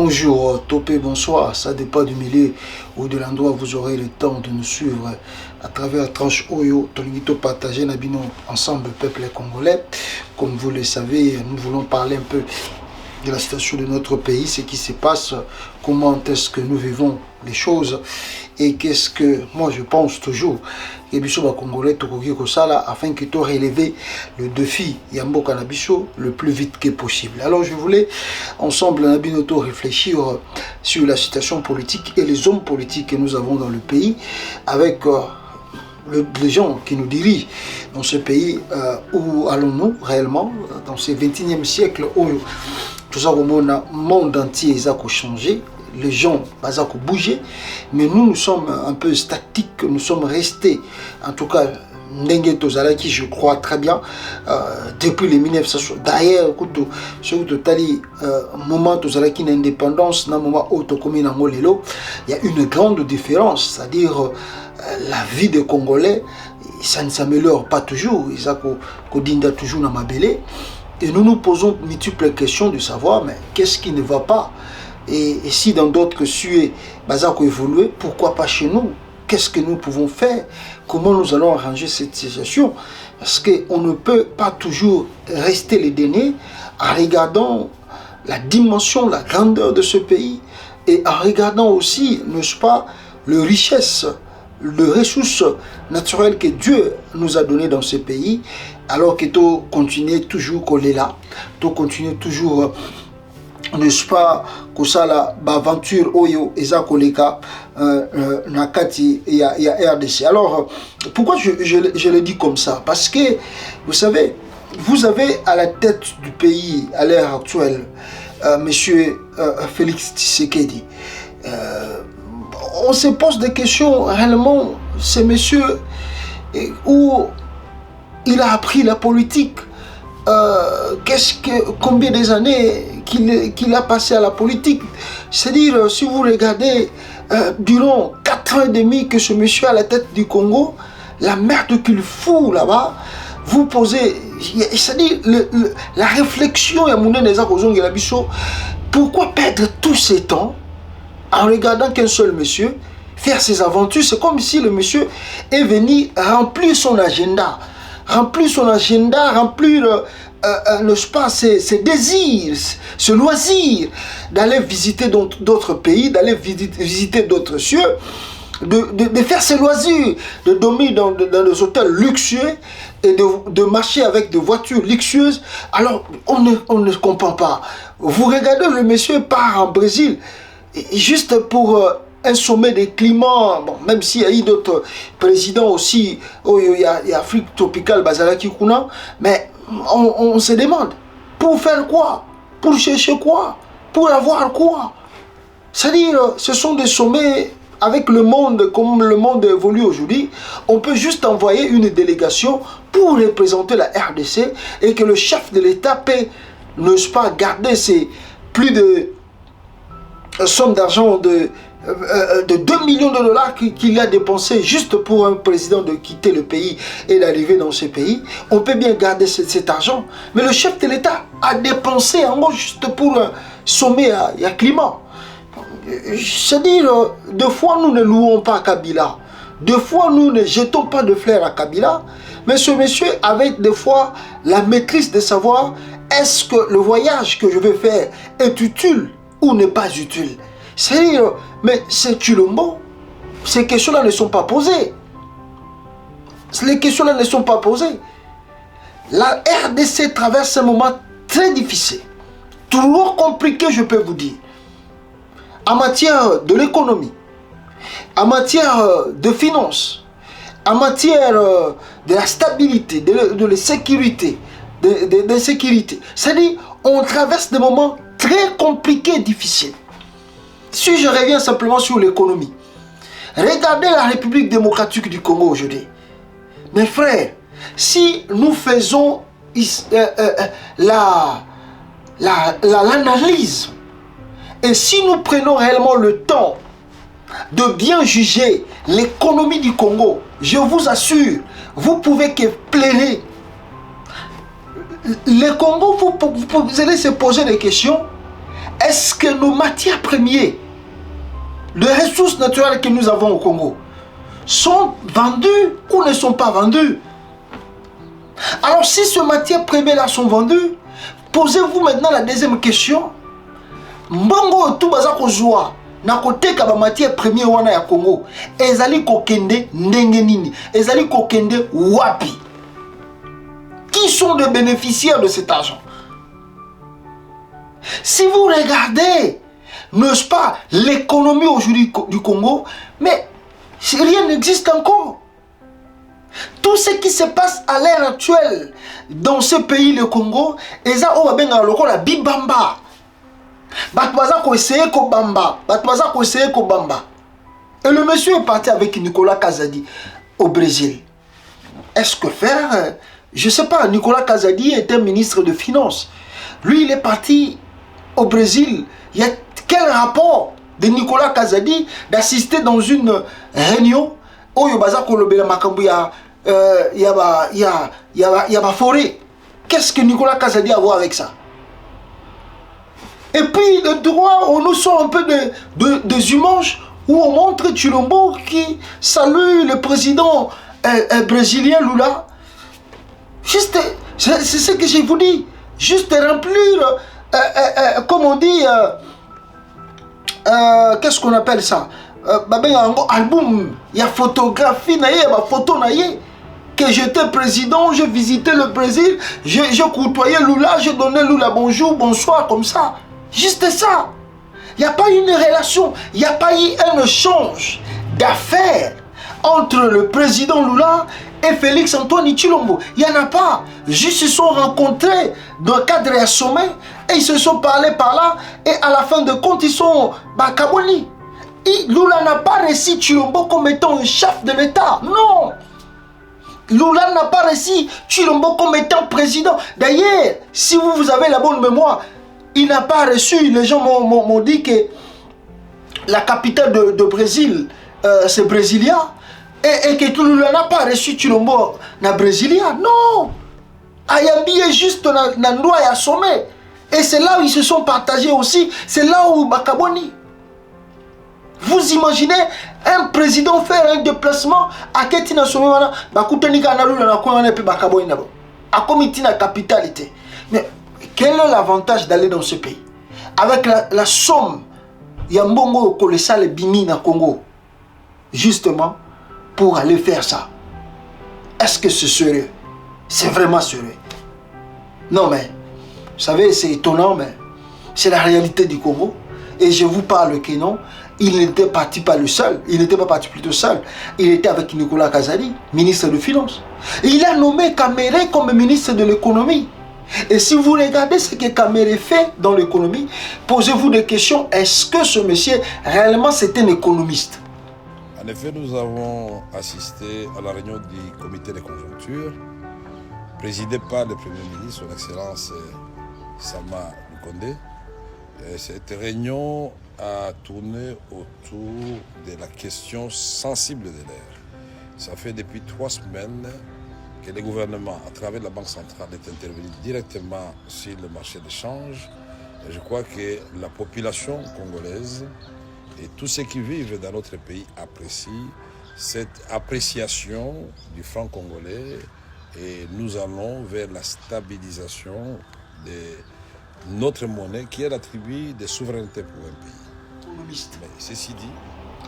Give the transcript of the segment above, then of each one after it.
Bonjour, topé, bonsoir, ça dépend du milieu ou de l'endroit où vous aurez le temps de nous suivre à travers la tranche Oyo, Tolingito partagé Nabino ensemble, peuple congolais. Comme vous le savez, nous voulons parler un peu de la situation de notre pays, ce qui se passe, comment est-ce que nous vivons les choses et qu'est-ce que moi je pense toujours que biso ba congolais tokoki kosala afin que tu relever le défi Yambo Kanabiso le plus vite que possible. Alors je voulais ensemble Nabinoto réfléchir sur la situation politique et les hommes politiques que nous avons dans le pays avec les gens qui nous dirigent dans ce pays. Où allons-nous réellement dans ce 21e siècle où tout ça au monde entier ça a changé, les gens ça a bougé, mais nous sommes un peu statiques, nous sommes restés en tout cas Ndenge Tozalaki, je crois très bien, depuis les 1960. D'ailleurs, surtout Tali, moment Tozalaki l'indépendance, dans le moment où Tokomi Nangolelo, il y a une grande différence, c'est-à-dire la vie des Congolais, ça ne s'améliore pas toujours, ils ont dinda toujours dans ma belé. Et nous nous posons multiples questions de savoir, mais qu'est-ce qui ne va pas? Et si dans d'autres sujets, ça a évolué, pourquoi pas chez nous? Qu'est-ce que nous pouvons faire? Comment nous allons arranger cette situation? Parce qu'on ne peut pas toujours rester les derniers en regardant la dimension, la grandeur de ce pays et en regardant aussi, n'est-ce pas, les richesses, les ressources naturelles que Dieu nous a données dans ce pays, alors que tu continues toujours coller là, tu continues toujours, n'est-ce pas, que ça la aventure Oyo Eza Koleka Nakati et RDC. Alors, pourquoi je le dis comme ça? Parce que, vous savez, vous avez à la tête du pays à l'heure actuelle, monsieur Félix Tshisekedi. On se pose des questions réellement, c'est monsieur où il a appris la politique, combien des années qu'il a passé à la politique. C'est-à-dire, si vous regardez durant 4 ans et demi que ce monsieur est à la tête du Congo, la merde qu'il fout là-bas, vous posez, c'est-à-dire la réflexion, pourquoi perdre tous ces temps en regardant qu'un seul monsieur faire ses aventures? C'est comme si le monsieur est venu remplir son agenda, remplir n'est-ce pas, ses désirs, ce loisir d'aller visiter d'autres pays, d'aller visiter d'autres cieux, de faire ses loisirs, de dormir dans des hôtels luxueux et de marcher avec des voitures luxueuses. Alors on ne comprend pas. Vous regardez, le monsieur part en Brésil juste pour un sommet des climats, bon, même s'il y a eu d'autres présidents aussi, il y a Afrique tropicale, Bazalaki Kuna, mais on se demande, pour faire quoi? Pour chercher quoi? Pour avoir quoi? C'est-à-dire, ce sont des sommets avec le monde, comme le monde évolue aujourd'hui, on peut juste envoyer une délégation pour représenter la RDC et que le chef de l'État peut, n'est-ce pas, garder ses plus de somme d'argent de 2 millions de dollars qu'il a dépensé juste pour un président de quitter le pays et d'arriver dans ce pays. On peut bien garder cet argent, mais le chef de l'État a dépensé en gros juste pour un sommet à climat. C'est-à-dire, deux fois nous ne louons pas Kabila, deux fois nous ne jetons pas de fleurs à Kabila, mais ce monsieur avait des fois la maîtrise de savoir est-ce que le voyage que je vais faire est utile ou n'est pas utile. C'est-à-dire, mais c'est Chulombo. Ces questions-là ne sont pas posées. Les questions-là ne sont pas posées. La RDC traverse un moment très difficile, trop compliqué, je peux vous dire, en matière de l'économie, en matière de finances, en matière de la stabilité, de la sécurité, de sécurité. C'est-à-dire, on traverse des moments très compliqués et difficiles. Si je reviens simplement sur l'économie, regardez la République démocratique du Congo aujourd'hui. Mes frères, si nous faisons l'analyse et si nous prenons réellement le temps de bien juger l'économie du Congo, je vous assure, vous pouvez que plaider. Le Congo, vous allez se poser des questions. est-ce que nos matières premières, les ressources naturelles que nous avons au Congo, sont vendues ou ne sont pas vendues? Alors si ces matières premières-là sont vendues, posez-vous maintenant la deuxième question. Mbongo tout baza ko joie na côté ka ba matière première wana ya Congo, ezali kokende ndenge nini, ezali kokende wapi? Qui sont les bénéficiaires de cet argent? Si vous regardez, n'est-ce pas, l'économie aujourd'hui du Congo, mais rien n'existe encore. Tout ce qui se passe à l'heure actuelle dans ce pays, le Congo, eza o babenga loko la bibamba. Batwaza ko essayer ko bamba, batwaza ko essayer ko bamba. Et le monsieur est parti avec Nicolas Kazadi au Brésil. Est-ce que faire? Je ne sais pas, Nicolas Kazadi était ministre de Finances. Lui, il est parti au Brésil. Il y a quel rapport de Nicolas Kazadi d'assister dans une réunion où il y a ma forêt? Qu'est-ce que Nicolas Kazadi a à voir avec ça? Et puis, le droit, on nous sort un peu des images où on montre Chilombo qui salue le président brésilien Lula. Juste, c'est ce que je vous dis, juste remplir, comme on dit, qu'est-ce qu'on appelle ça? Album, il y a photographie, il y a photo, que j'étais président, j'ai visité le Brésil, j'ai côtoyé Lula, j'ai donné Lula bonjour, bonsoir, comme ça. Juste ça. Il n'y a pas eu une relation, il n'y a pas eu un échange d'affaires entre le président Lula et Félix Antoine Tshilombo. Il n'y en a pas. Juste ils se sont rencontrés dans le cadre d'un sommet et ils se sont parlé par là et à la fin de compte ils sont Bakaboni. Et Lula n'a pas reçu Tshilombo comme étant un chef de l'État. Non. Lula n'a pas reçu Tshilombo comme étant président. D'ailleurs, si vous avez la bonne mémoire, il n'a pas reçu, les gens m'ont dit que la capitale de Brésil, c'est Brasilia, et que Lula n'a pas reçu Tshilombo na Brasilia. Non! Ayambi est juste dans l'endroit et à sommet. Et c'est là où ils se sont partagés aussi. C'est là où Bakaboni. Vous imaginez un président faire un déplacement à Ketina Somemana, Bakutanika na Lula na Kouana et Bakaboni nabo. À Komitina capitalité. Mais quel est l'avantage d'aller dans ce pays? Avec la somme, Yambongo Kolesale Bimi na Congo, justement, pour aller faire ça. Est-ce que c'est sérieux? C'est vraiment sérieux? Non, mais, vous savez, c'est étonnant, mais c'est la réalité du Congo. Et je vous parle que non, il n'était parti pas le seul, il n'était pas parti plutôt seul. Il était avec Nicolas Kazadi, ministre de Finances. Et il a nommé Kamere comme ministre de l'économie. Et si vous regardez ce que Kamere fait dans l'économie, posez-vous des questions. Est-ce que ce monsieur, réellement, c'est un économiste? En effet, nous avons assisté à la réunion du comité de conjoncture, présidé par le Premier ministre, son Excellence Sama Lukonde. Cette réunion a tourné autour de la question sensible de l'air. Ça fait depuis 3 semaines que le gouvernement, à travers la Banque centrale, est intervenu directement sur le marché de change. Et je crois que la population congolaise et tous ceux qui vivent dans notre pays apprécient cette appréciation du franc congolais et nous allons vers la stabilisation de notre monnaie qui est l'attribut de souveraineté pour un pays. Économiste. Mais ceci dit,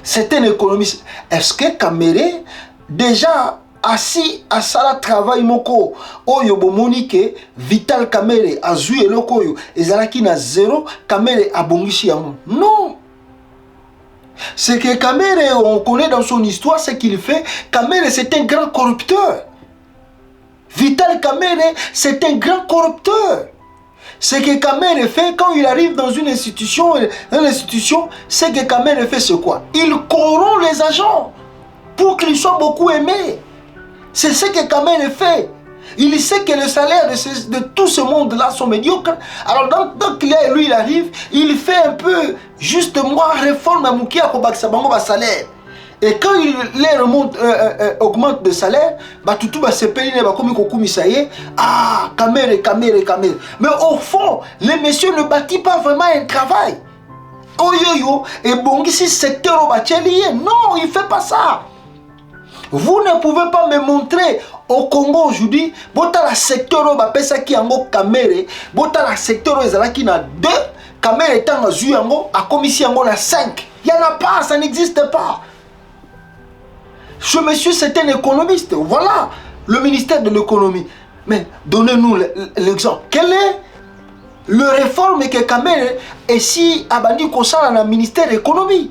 c'est un économiste. Est-ce que Kamere, déjà assis à ça travail moko oyo bomonique Vital Kamere azui eloko oyo ezalaki na zéro Kamere abongishi yango? Non. C'est que Kamere, on connaît dans son histoire ce qu'il fait. Kamere, c'est un grand corrupteur. Vital Kamere, c'est un grand corrupteur. Ce que Kamere fait quand il arrive dans une institution, ce que Kamere fait, c'est quoi? Il corrompt les agents pour qu'ils soient beaucoup aimés. C'est ce que Kamere fait. Il sait que le salaire de tout ce monde-là sont médiocres. Alors, donc lui, il arrive, il fait un peu, juste moi, réforme à Moukia pour que ça salaire. Et quand les remonte, augmente de salaire, bah tout va se payer, bah comme il ça y est, ah, Kamere. Mais au fond, les messieurs ne bâtissent pas vraiment un travail. Oh yo, et bon, ici, secteur au bachelier, non, il ne fait pas ça. Vous ne pouvez pas me montrer au Congo aujourd'hui, bota la secteur au bapesa qui en Kamere, bota la secteur au qui na 2, Kamere étant à Zuyango, à commission na 5. Il n'y en a pas, ça n'existe pas. Ce monsieur, c'est un économiste. Voilà le ministère de l'économie. Mais donnez-nous l'exemple. Quelle est le réforme que Kamere et si Abandi Kosala dans le ministère de l'économie?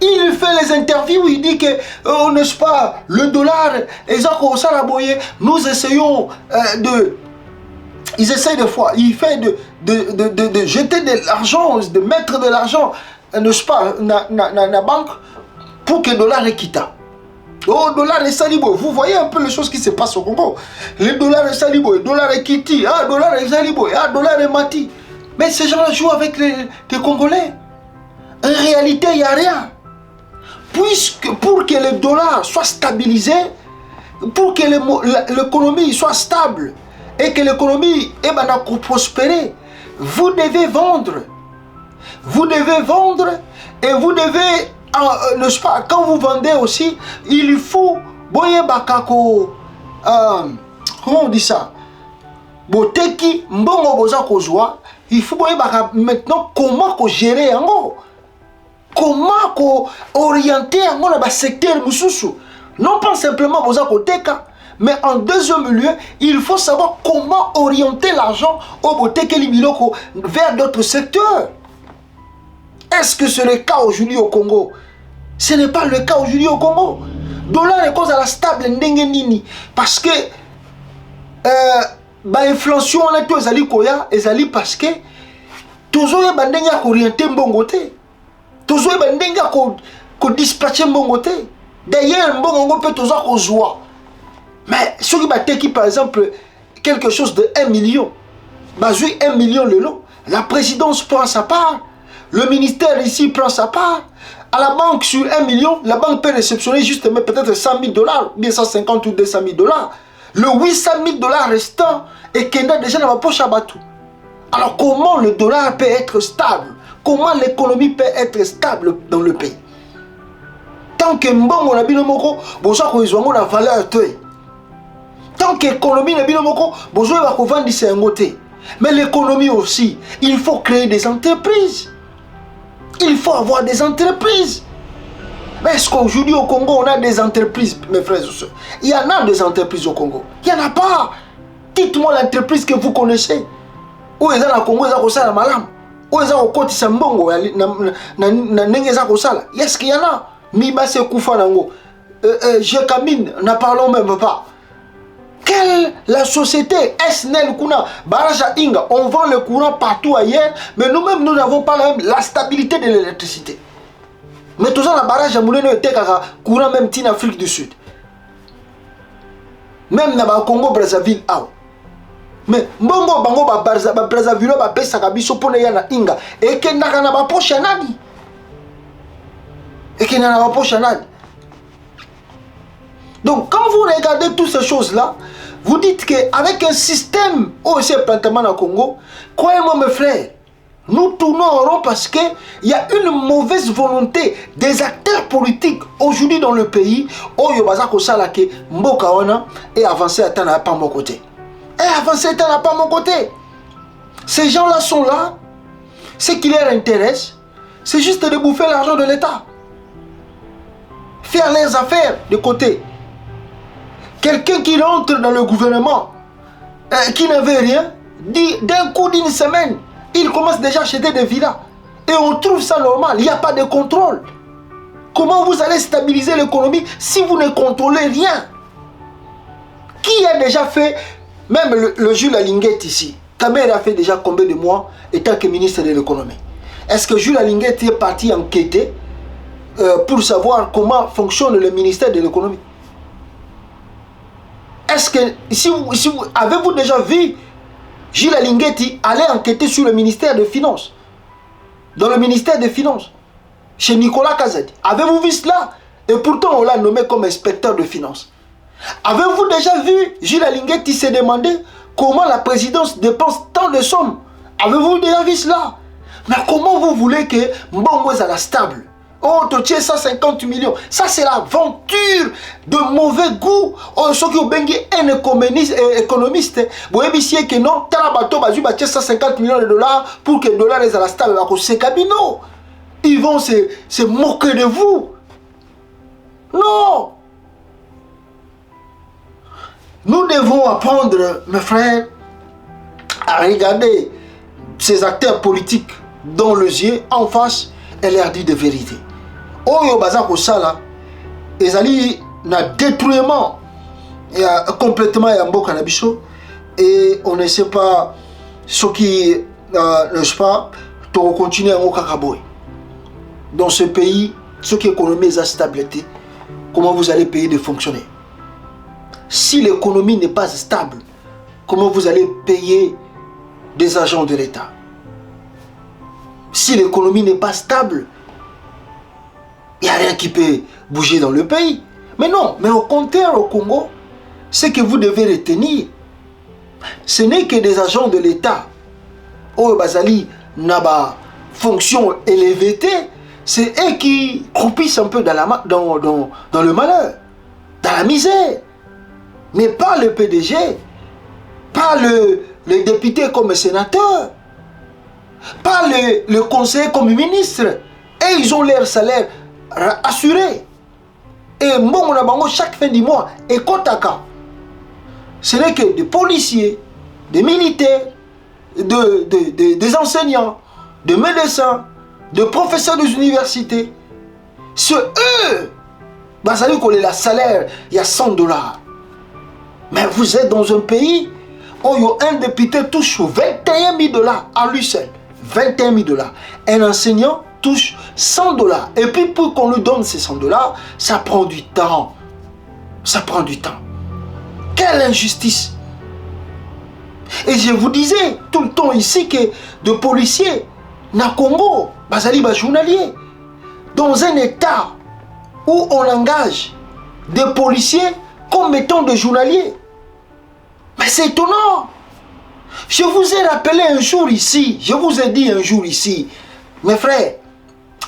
Il fait les interviews, il dit que, oh, n'est-ce pas, le dollar, nous essayons ils essayent de fois, il fait de jeter de l'argent, de mettre de l'argent, n'est-ce pas, dans la banque pour que le dollar est quitté. Oh, dollar est salibo. Vous voyez un peu les choses qui se passent au Congo. Le dollar est salibo, le dollar est quitté, ah, le dollar est salibo, ah, le dollar est mati. Mais ces gens-là jouent avec les Congolais. En réalité, il n'y a rien. Puisque pour que le dollar soit stabilisé, pour que l'économie soit stable et que l'économie prospérer, vous devez vendre. Vous devez vendre et vous devez, n'est-ce pas, quand vous vendez aussi, il faut, comment on dit ça? Boteki, mbongo boza kozwa, il faut maintenant comment gérer en gros. Comment orienter dans le secteur mususu. Non pas simplement mais en deuxième lieu, il faut savoir comment orienter l'argent vers d'autres secteurs. Est-ce que c'est le cas aujourd'hui au Congo? Ce n'est pas le cas aujourd'hui au Congo. Dollar est cause à la stable ndengenini parce que l'inflation on a tous ezali koya ezali parce que toujours ya bandenya orienter mbongote. Toujours il y a des dispatchés mbongote. D'ailleurs, mbongo peut toujours qu'on joie. Mais ceux qui par exemple quelque chose de 1 million, bah 1 million le lot. La présidence prend sa part, le ministère ici prend sa part. À la banque sur 1 million, la banque peut réceptionner juste peut-être 100 000 $, bien 150 ou 200 000 $. Le 800 000 $ restant est qu'il y a déjà dans ma poche à Batou. Alors comment le dollar peut être stable? Comment l'économie peut être stable dans le pays? Tant que mbongo na bino moko boza ko izwango na valeur te. Tant que l'économie na bino moko boza ba ko vandisa yango te. Mais l'économie aussi, il faut créer des entreprises. Il faut avoir des entreprises. Mais est-ce qu'aujourd'hui au Congo on a des entreprises, mes frères et sœurs? Il y en a des entreprises au Congo. Il n'y en a pas. Dites-moi l'entreprise que vous connaissez. Où est-ce que Congo est ça la malam? Où est-ce que c'est mbongo na nengeza kosala? Est-ce qu'il y en a? Miba se kufa nango. Je camine, n'en parlons même pas. Quelle la société SNEL Kuna Baraja Inga, on vend le courant partout ailleurs, mais nous-mêmes nous n'avons pas la stabilité de l'électricité. Mais tout ça la barrage à Moulino était courant même en Afrique du Sud. Même dans le Congo Brazzaville. Mais mbongo bango ba Brazzaville ba pesa kabiso pona yana inga et que na ba poche nani. Et que na ba poche nani. Donc quand vous regardez toutes ces choses là, vous dites qu'avec un système aussi plantement au Congo, croyez-moi mes frères, nous tournons en rond parce qu'il y a une mauvaise volonté des acteurs politiques aujourd'hui dans le pays. Oyo bazako salake mboka wana et avancer à tana pas mon côté. Et avancer à tana pas mon côté. Ces gens-là sont là. Ce qui leur intéresse, c'est juste de bouffer l'argent de l'État. Faire leurs affaires de côté. Quelqu'un qui rentre dans le gouvernement, qui n'avait rien, dit d'un coup d'une semaine, il commence déjà à acheter des villas. Et on trouve ça normal, il n'y a pas de contrôle. Comment vous allez stabiliser l'économie si vous ne contrôlez rien? Qui a déjà fait, même le Jules Alinguet ici, Kamere a fait déjà combien de mois étant que ministre de l'économie? Est-ce que Jules Alinguet est parti enquêter pour savoir comment fonctionne le ministère de l'économie? Est-ce que, avez-vous déjà vu Gilles Alinguetti aller enquêter sur le ministère des Finances? Dans le ministère des Finances. chez Nicolas Kazadi. Avez-vous vu cela? Et pourtant, on l'a nommé comme inspecteur de finances. Avez-vous déjà vu Gilles Alinguetti s'est demandé comment la présidence dépense tant de sommes? Avez-vous déjà vu cela? Mais comment vous voulez que Mbongo soit stable? Oh, tu tiens 150 millions. Ça, c'est l'aventure de mauvais goût. Oh, ceux qui ont bengi un économiste, vous avez dit que non, Talabato, Bazu, 150 millions de dollars pour que le dollar soit stable. Ils vont se moquer de vous. Non. Nous devons apprendre, mes frères, à regarder ces acteurs politiques dans les yeux en face et leur dire de vérité. Oyo baza ko sala ezali na détruisement complètement ya mboka na biso et on ne sait pas ce qui n'est-ce pas to continuer en kakaboy. Dans ce pays, ce qui est économie est stabilité, comment vous allez payer de fonctionner? Si l'économie n'est pas stable, comment vous allez payer des agents de l'État? Si l'économie n'est pas stable, il n'y a rien qui peut bouger dans le pays. Mais non, mais au contraire, au Congo, ce que vous devez retenir, ce n'est que des agents de l'État. Oh, Bazali, Naba, fonction élevée, c'est eux qui croupissent un peu dans le malheur, dans la misère. Mais pas le PDG, pas le député comme sénateur, pas le conseiller comme ministre. Et ils ont leur salaire assuré. Et chaque fin du mois, et Kotaka, ce n'est que des policiers, des militaires, des enseignants, des médecins, des professeurs des universités. C'est eux. Ça veut dire qu'on a le salaire, il y a 100 dollars. Mais vous êtes dans un pays où un député touche 21 000 dollars à lui seul. 21 000 dollars. Un enseignant touche 100 dollars. Et puis pour qu'on lui donne ces 100 dollars, ça prend du temps. Ça prend du temps. Quelle injustice! Et je vous disais tout le temps ici que de policiers, na Congo, bazali ba journalier, dans un état où on engage des policiers comme étant des journaliers. Mais c'est étonnant. Je vous ai rappelé un jour ici, je vous ai dit un jour ici, mes frères,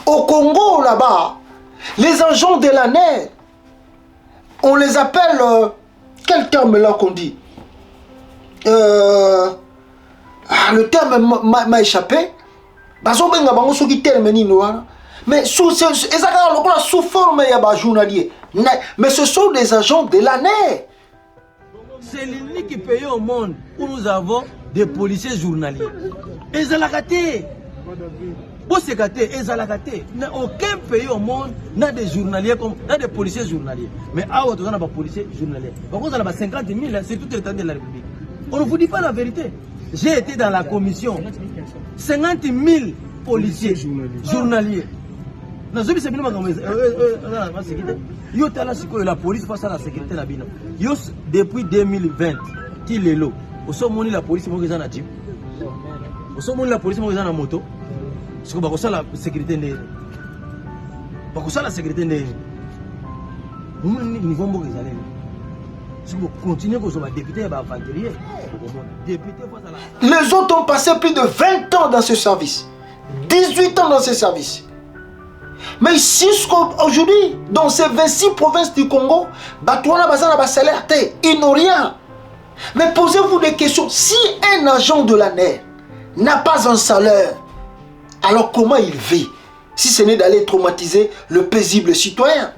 au Congo là-bas, les agents de la NER, on les appelle, quel terme là qu'on dit? Le terme m'a échappé. Mais sous forme de journalier. Mais ce sont des agents de la NER. C'est l'unique pays au monde où nous avons des policiers journaliers. Et Zalakate. Aucun pays au monde n'a des journaliers comme n'a des policiers journaliers. Mais à autre on a des policiers journaliers. Donc on a 50 000, c'est tout le temps de la République. On ne vous dit pas la vérité. J'ai été dans la commission. 50 000 policiers journaliers. La police face à la sécurité. Depuis 2020, qui est là? Au sommet la police est dans la jeep. Au sommet la police est dans la moto. Parce que c'est la sécurité. C'est la sécurité. Nous niveau si vous continuez comme ça, député va aventurier. Les autres ont passé plus de 20 ans dans ce service. 18 ans dans ce service. Mais ici, aujourd'hui, dans ces 26 provinces du Congo, ils n'ont rien. Mais posez-vous des questions. Si un agent de la NER n'a pas un salaire, alors comment il vit? Si ce n'est d'aller traumatiser le paisible citoyen.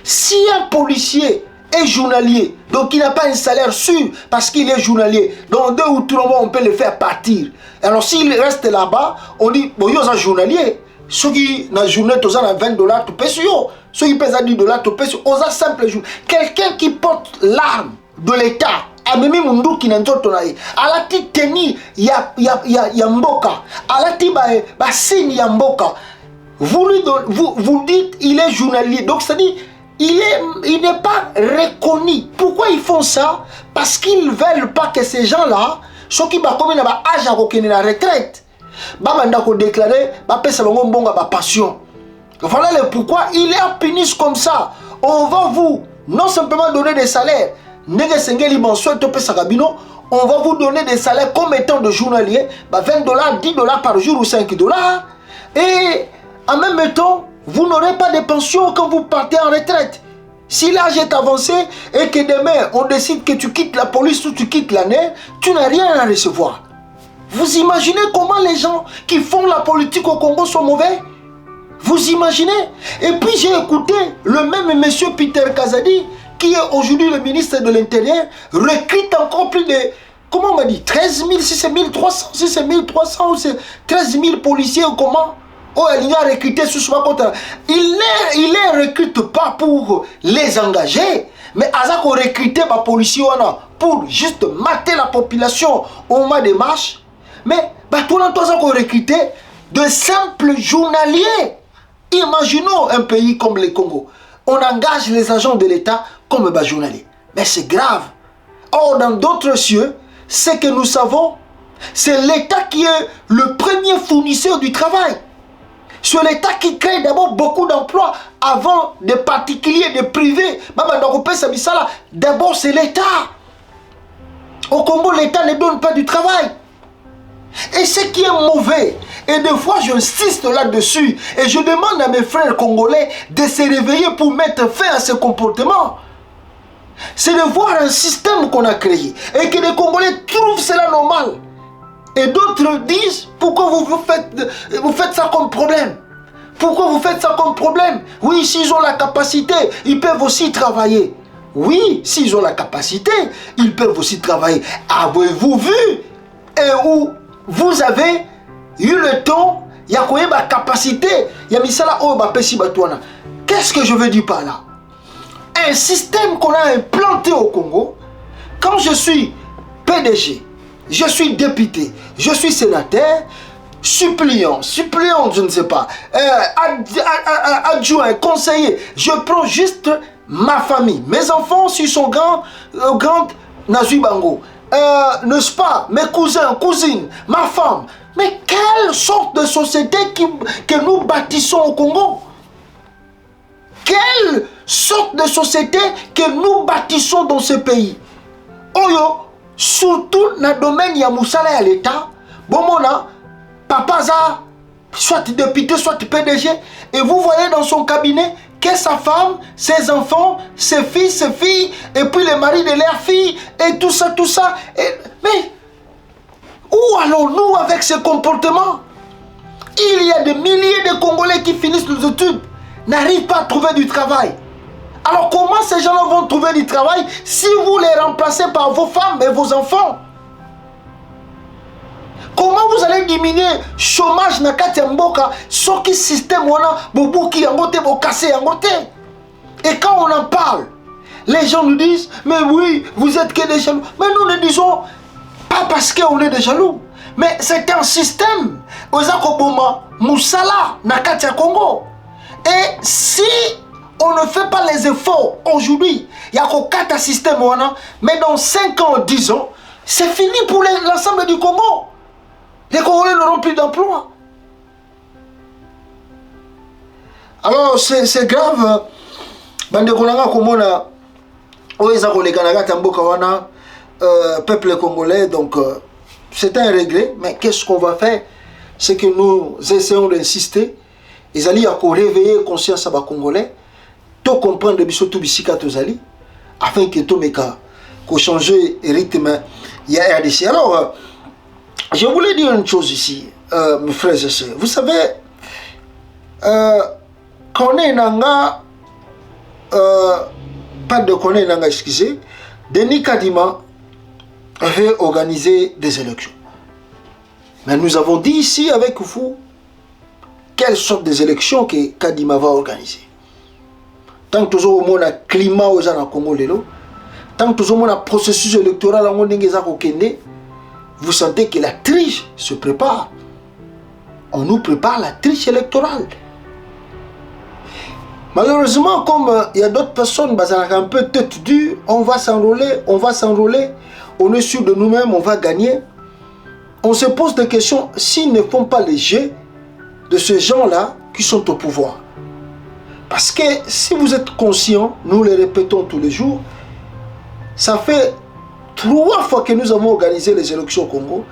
Si un policier est journalier, donc il n'a pas un salaire sûr parce qu'il est journalier, dans 2 ou 3 mois on peut le faire partir. Alors s'il reste là-bas, on dit, bon, il y a un journalier. Ceux qui dans la journée, tu as 20 dollars, tu payes sur. Ceux qui pèsent 10 dollars, tu payes sur. On a simple jour. Quelqu'un qui porte l'arme de l'État, a même mundu qui n'a pas ton aïe. À la petite tenue, il y a mboka. À la petite signe, il y a mboka. Vous dites, il est journalier. Donc, c'est-à-dire, il n'est pas reconnu. Pourquoi ils font ça? Parce qu'ils ne veulent pas que ces gens-là, ceux qui ont âge à la retraite, banda ko déclarer ba pesa bango mbonga ba passion Voilà le pourquoi il est pénis comme ça. On va vous non simplement donner des salaires. On va vous donner des salaires comme étant de journalier, $20, $10 par jour ou $5. Et en même temps, vous n'aurez pas de pension quand vous partez en retraite. Si l'âge est avancé et que demain on décide que tu quittes la police ou tu quittes l'année, tu n'as rien à recevoir. Vous imaginez comment les gens qui font la politique au Congo sont mauvais? Vous imaginez? Et puis j'ai écouté le même monsieur Peter Kazadi, qui est aujourd'hui le ministre de l'Intérieur, recrute encore plus de, comment on m'a dit, 13 000, si c'est 1300, si c'est 1300 ou c'est 13 000 policiers ou comment? Oh, il a recruté sur ce contre. Il les recrute pas pour les engager, mais Azako recruter les policiers pour juste mater la population au moment des marches. Mais tout le temps, Azako recruter de simples journaliers. Imaginons un pays comme le Congo. On engage les agents de l'État comme des journaliers. Mais c'est grave. Or, dans d'autres cieux, ce que nous savons, c'est l'État qui est le premier fournisseur du travail. C'est l'État qui crée d'abord beaucoup d'emplois avant des particuliers, des privés. D'abord, c'est l'État. Au Congo, l'État ne donne pas du travail. Et ce qui est mauvais, et des fois j'insiste là-dessus, et je demande à mes frères congolais de se réveiller pour mettre fin à ce comportement, c'est de voir un système qu'on a créé, et que les Congolais trouvent cela normal. Et d'autres disent, pourquoi vous faites ça comme problème? Pourquoi vous faites ça comme problème? Oui, s'ils ont la capacité, ils peuvent aussi travailler. Oui, s'ils ont la capacité, ils peuvent aussi travailler. Avez-vous vu et où vous avez eu le temps, il y a quoi ma capacité, il y a mis ça là, oh, qu'est-ce que je veux dire par là? Un système qu'on a implanté au Congo, quand je suis PDG, je suis député, je suis sénateur, suppléant, je ne sais pas, adjoint, conseiller, je prends juste ma famille, mes enfants, s'ils sont grands, Nazui Bango, n'est-ce pas, mes cousins, cousines, ma femme. Mais quelle sorte de société que nous bâtissons au Congo? Quelle sorte de société que nous bâtissons dans ce pays? Oyo, surtout dans le domaine de Moussala à l'État, Bomona, papa za, soit député, soit PDG, et vous voyez dans son cabinet que sa femme, ses enfants, ses fils, ses filles, et puis les maris de leurs filles, et tout ça, tout ça. Mais où allons-nous avec ce comportement? Il y a des milliers de Congolais qui finissent les études, n'arrivent pas à trouver du travail. Alors comment ces gens-là vont trouver du travail si vous les remplacez par vos femmes et vos enfants? Comment vous allez diminuer le chômage dans le Mboka sans que système bobuki yangote bokase yangote? Et quand on en parle, les gens nous disent, mais oui, vous êtes que des jaloux. Mais nous ne disons pas parce qu'on est des jaloux, mais c'est un système. Ozakoboma, Moussala, Nakatia Congo. Et si on ne fait pas les efforts aujourd'hui, il y a un système, mais dans 5 ans, 10 ans, c'est fini pour l'ensemble du Congo. Les Congolais n'auront plus d'emploi. Alors c'est grave. Peuple congolais, donc c'est un regret, mais qu'est-ce qu'on va faire? C'est que nous essayons d'insister. Ils allaient réveiller la conscience à Congolais, tout comprendre de biso tout bisika tozali, afin que tout meka qu'on change le rythme. Il y a RDC. Alors je voulais dire une chose ici, mes frères et sœurs. Vous savez, Kone Nanga, pas de Kone Nanga, excusez, Denis Kadima avait organisé des élections. Mais nous avons dit ici avec vous quelle sorte des élections que Kadima va organiser. Tant que toujours au monde a climat aux gens Congo lelo, tant que toujours au monde a processus électoral en monde kende, vous sentez que la triche se prépare. On nous prépare la triche électorale. Malheureusement, comme il y a d'autres personnes qui ont un peu tête dure, on va s'enrôler, on est sûr de nous-mêmes, on va gagner. On se pose des questions s'ils ne font pas les jeux de ces gens-là qui sont au pouvoir. Parce que si vous êtes conscient, nous le répétons tous les jours, ça fait 3 fois que nous avons organisé les élections au Congo.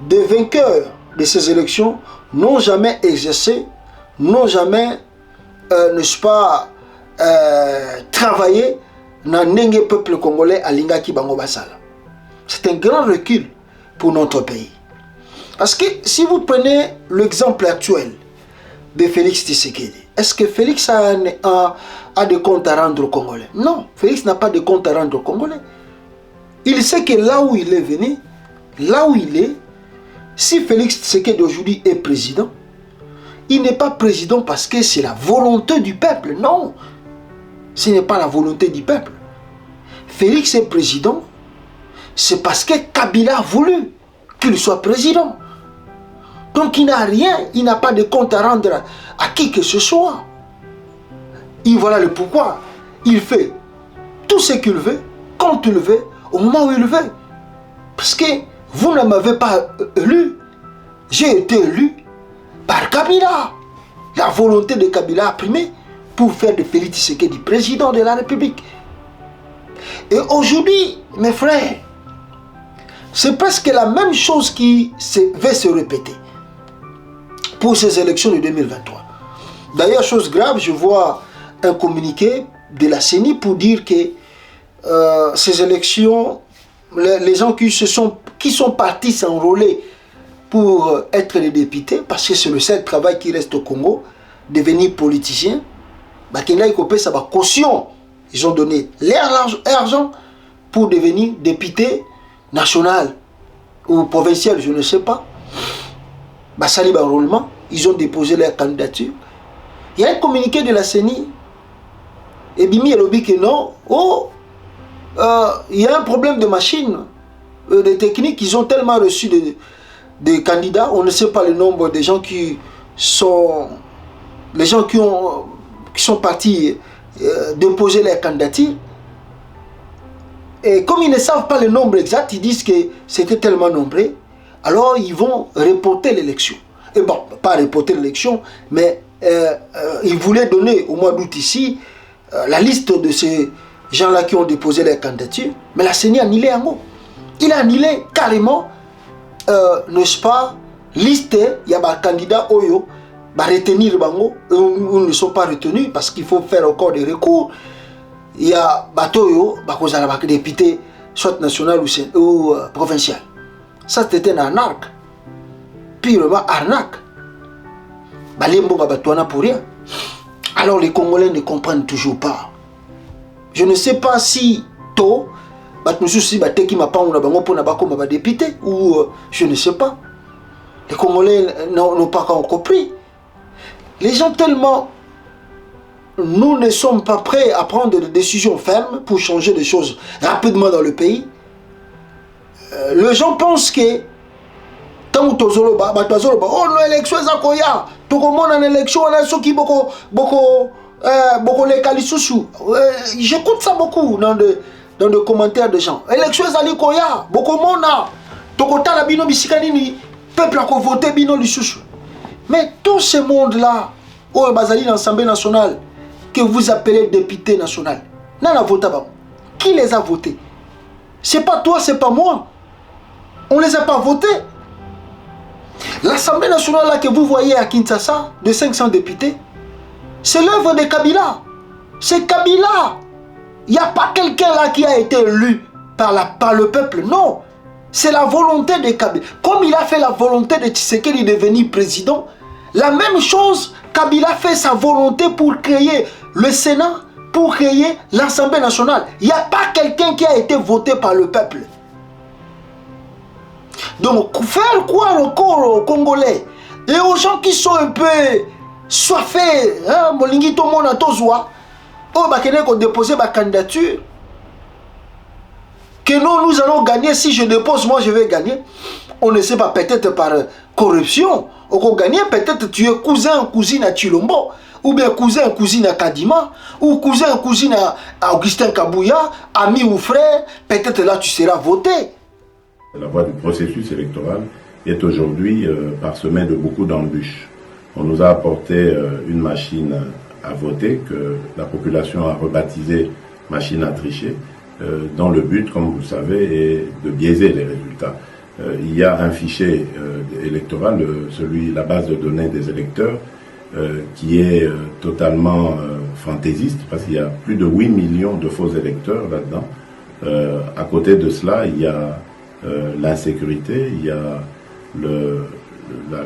Des vainqueurs de ces élections n'ont jamais exercé, n'ont jamais, n'est-ce pas, travaillé dans le peuple congolais à Lingaki Bango Basala. C'est un grand recul pour notre pays. Parce que si vous prenez l'exemple actuel de Félix Tshisekedi, est-ce que Félix a des comptes à rendre aux Congolais? Non, Félix n'a pas de comptes à rendre aux Congolais. Il sait que là où il est venu, là où il est, si Félix Tshisekedi aujourd'hui est président, il n'est pas président parce que c'est la volonté du peuple. Non, ce n'est pas la volonté du peuple. Félix est président, c'est parce que Kabila a voulu qu'il soit président. Donc il n'a rien, il n'a pas de compte à rendre à qui que ce soit. Et voilà le pourquoi. Il fait tout ce qu'il veut, quand il veut, au moment où il veut. Parce que vous ne m'avez pas élu. J'ai été élu par Kabila. La volonté de Kabila a primé pour faire de Félix Tshisekedi président de la République. Et aujourd'hui, mes frères, c'est presque la même chose qui va se répéter pour ces élections de 2023. D'ailleurs, chose grave, je vois un communiqué de la CENI pour dire que ces élections, les gens qui sont partis s'enrôler pour être des députés, parce que c'est le seul travail qui reste au Congo, devenir politicien, caution. Ils ont donné l'argent pour devenir député national ou provincial, je ne sais pas. Basali enrôlement, ils ont déposé leur candidature. Il y a un communiqué de la CENI. Et Bimi a dit que non, il y a un problème de machine, de technique. Ils ont tellement reçu des candidats, on ne sait pas le nombre de gens qui sont, les gens qui sont partis déposer leur candidature. Et comme ils ne savent pas le nombre exact, ils disent que c'était tellement nombreux, alors ils vont reporter l'élection. Et bon, pas reporter l'élection, mais ils voulaient donner au mois d'août ici la liste de ces gens-là qui ont déposé leur candidature, mais la CENI a annulé un mot. Il a annulé carrément, n'est-ce pas, liste, il y a des candidats Oyo, retenir bango, ou ne sont pas retenus parce qu'il faut faire encore des recours. Il y a Batoyo, des députés, soit national ou provincial. Ça c'était une arnaque. Purement arnaque. Pour rien. Alors les Congolais ne comprennent toujours pas. Je ne sais pas si tôt, député ou je ne sais pas. Les Congolais n'ont pas encore compris. Les gens tellement, nous ne sommes pas prêts à prendre des décisions fermes pour changer des choses rapidement dans le pays. Les gens pensent que tant que oh non, l'élection est à Koya, tout le monde en élection, on a ceux qui beaucoup les Kalissousou. J'écoute ça beaucoup dans des commentaires de gens. L'élection est à Koya, beaucoup de monde a, tout le temps la bino bisikanini, peuple a voté bino lissousou. Mais tout ce monde-là, au Bazali l'Assemblée nationale, que vous appelez député national, n'a voté pas. Qui les a votés? C'est pas toi, c'est pas moi. On les a pas votés. L'Assemblée nationale là que vous voyez à Kinshasa, de 500 députés, c'est l'œuvre de Kabila. C'est Kabila. Il n'y a pas quelqu'un là qui a été élu par le peuple. Non. C'est la volonté de Kabila. Comme il a fait la volonté de Tshisekedi de devenir président, la même chose, Kabila fait sa volonté pour créer le Sénat, pour créer l'Assemblée nationale. Il n'y a pas quelqu'un qui a été voté par le peuple. Donc, faire croire encore aux Congolais et aux gens qui sont un peu soifés, Molingi tout le monde a tozoa, qu'on déposer ma candidature, que nous allons gagner. Si je dépose, moi je vais gagner. On ne sait pas, peut-être par corruption. On va gagner, peut-être tu es cousin, cousine à Chilombo, ou bien cousin, cousine à Kadima, ou cousin, cousine à Augustin Kabouya, ami ou frère, peut-être là tu seras voté. La voie du processus électoral est aujourd'hui parsemée de beaucoup d'embûches. On nous a apporté une machine a voté, que la population a rebaptisé machine à tricher, dont le but, comme vous le savez, est de biaiser les résultats. Il y a un fichier électoral, la base de données des électeurs, qui est totalement fantaisiste, parce qu'il y a plus de 8 millions de faux électeurs là-dedans. À côté de cela, il y a l'insécurité, il y a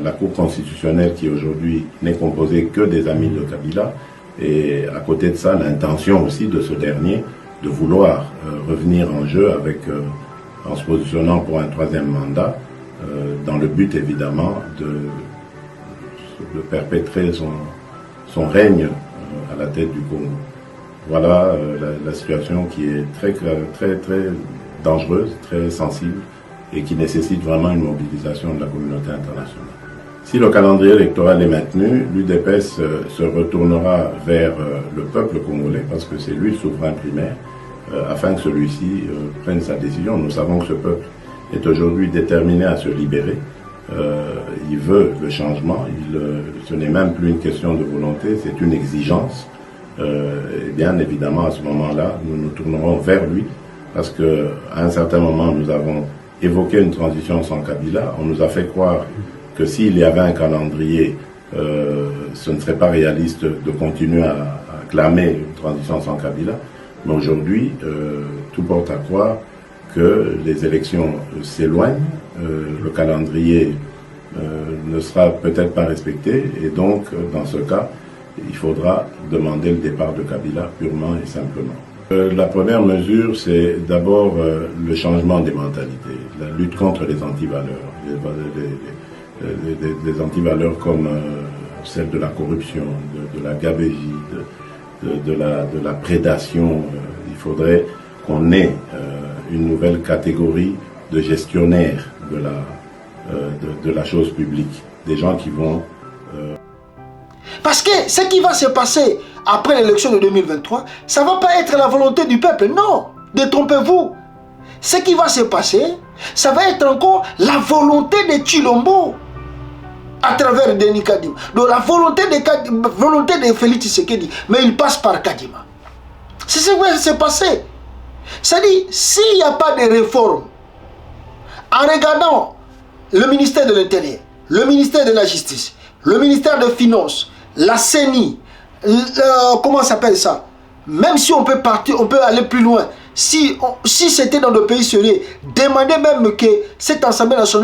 la Cour constitutionnelle qui aujourd'hui n'est composée que des amis de Kabila, et à côté de ça, l'intention aussi de ce dernier de vouloir revenir en jeu en se positionnant pour un troisième mandat, dans le but évidemment de perpétrer son règne à la tête du Congo. Voilà la situation qui est très dangereuse, très sensible, et qui nécessite vraiment une mobilisation de la communauté internationale. Si le calendrier électoral est maintenu, l'UDPS se retournera vers le peuple congolais, parce que c'est lui le souverain primaire, afin que celui-ci prenne sa décision. Nous savons que ce peuple est aujourd'hui déterminé à se libérer. Il veut le changement, ce n'est même plus une question de volonté, c'est une exigence. Et bien évidemment, à ce moment-là, nous nous tournerons vers lui, parce qu'à un certain moment, nous avons évoqué une transition sans Kabila. On nous a fait croire que s'il y avait un calendrier, ce ne serait pas réaliste de continuer à clamer une transition sans Kabila. Mais aujourd'hui, tout porte à croire que les élections s'éloignent, le calendrier ne sera peut-être pas respecté, et donc, dans ce cas, il faudra demander le départ de Kabila purement et simplement. La première mesure, c'est d'abord le changement des mentalités, la lutte contre les antivaleurs, des antivaleurs comme celle de la corruption, de la gabegie, de la prédation. Il faudrait qu'on ait une nouvelle catégorie de gestionnaires de la chose publique, des gens qui vont... Parce que ce qui va se passer après l'élection de 2023, ça ne va pas être la volonté du peuple, non, détrompez-vous. Ce qui va se passer, ça va être encore la volonté de Tshilombo à travers Denis Kadima. Donc la volonté de Félix Tshisekedi, mais il passe par Kadima. C'est ce qui va se passer. C'est-à-dire, s'il n'y a pas de réforme, en regardant le ministère de l'Intérieur, le ministère de la Justice, le ministère des Finances, la CENI, comment s'appelle ça? Même si on peut partir, on peut aller plus loin. Si c'était dans le pays sérieux, demandez même que cette Assemblée nationale